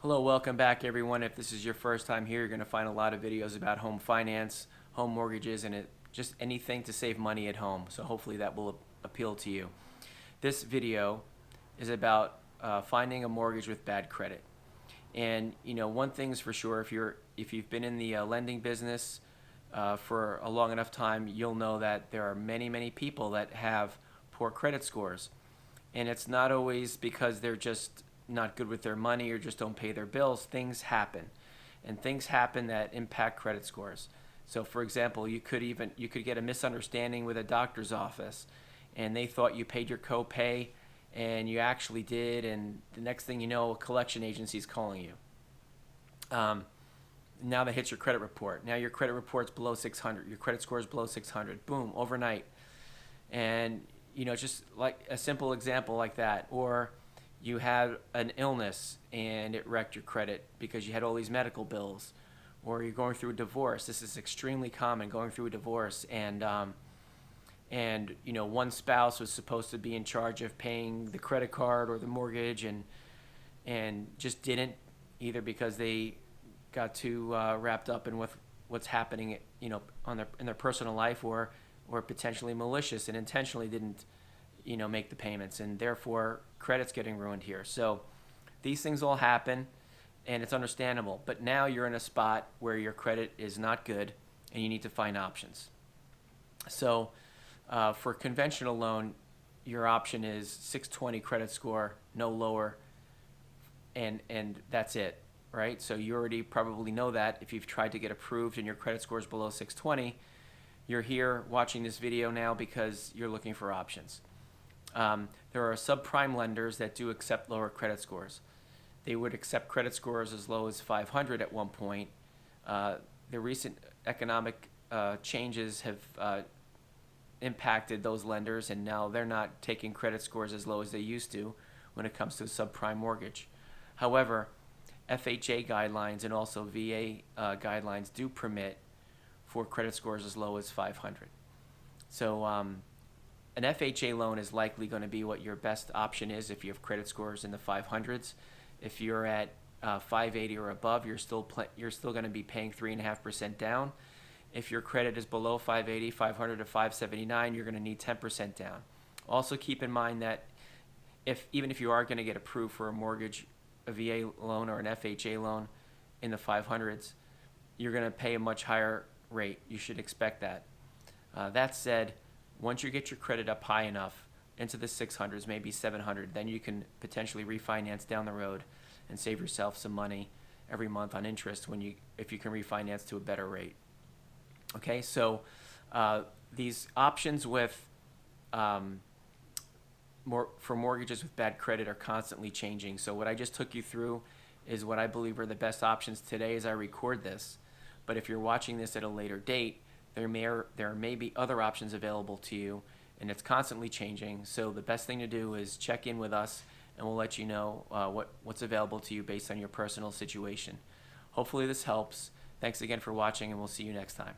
Hello, welcome back everyone. If this is your first time here, you're going to find a lot of videos about home finance, home mortgages, and just anything to save money at home. So hopefully that will appeal to you. This video is about finding a mortgage with bad credit. And one thing's for sure, if you've been in the lending business for a long enough time, you'll know that there are many people that have poor credit scores. And it's not always because they're just not good with their money or just don't pay their bills. Things happen, and things happen that impact credit scores. So for example, you could get a misunderstanding with a doctor's office, and they thought you paid your copay and you actually did, and the next thing you know, a collection agency is calling you. Now that hits your credit report. Now your credit report's below 600. Your credit score is below 600. Boom, overnight. And just like a simple example like that. Or you had an illness and it wrecked your credit because you had all these medical bills. Or you're going through a divorce. This is extremely common, going through a divorce, and one spouse was supposed to be in charge of paying the credit card or the mortgage, and just didn't, either because they got too wrapped up in what's happening in their personal life, or potentially malicious and intentionally didn't make the payments, and therefore credit's getting ruined here. So these things all happen, and it's understandable. But now you're in a spot where your credit is not good and you need to find options. So for a conventional loan, your option is 620 credit score, no lower, and that's it, right? So you already probably know that if you've tried to get approved and your credit score is below 620, you're here watching this video now because you're looking for options. There are subprime lenders that do accept lower credit scores. They would accept credit scores as low as 500 at one point. The recent economic changes have impacted those lenders, and now they're not taking credit scores as low as they used to when it comes to a subprime mortgage. However, FHA guidelines and also VA guidelines do permit for credit scores as low as 500. So an FHA loan is likely going to be what your best option is if you have credit scores in the 500s. If you're at 580 or above, you're still going to be paying 3.5% down. If your credit is below 580, 500 to 579, you're going to need 10% down. Also keep in mind that even if you are going to get approved for a mortgage, a VA loan, or an FHA loan in the 500s, you're going to pay a much higher rate. You should expect that. That said, once you get your credit up high enough into the 600s, maybe 700, then you can potentially refinance down the road and save yourself some money every month on interest if you can refinance to a better rate. Okay, so these options with for mortgages with bad credit are constantly changing. So what I just took you through is what I believe are the best options today as I record this. But if you're watching this at a later date, there may be other options available to you, and it's constantly changing. So the best thing to do is check in with us, and we'll let you know what's available to you based on your personal situation. Hopefully this helps. Thanks again for watching, and we'll see you next time.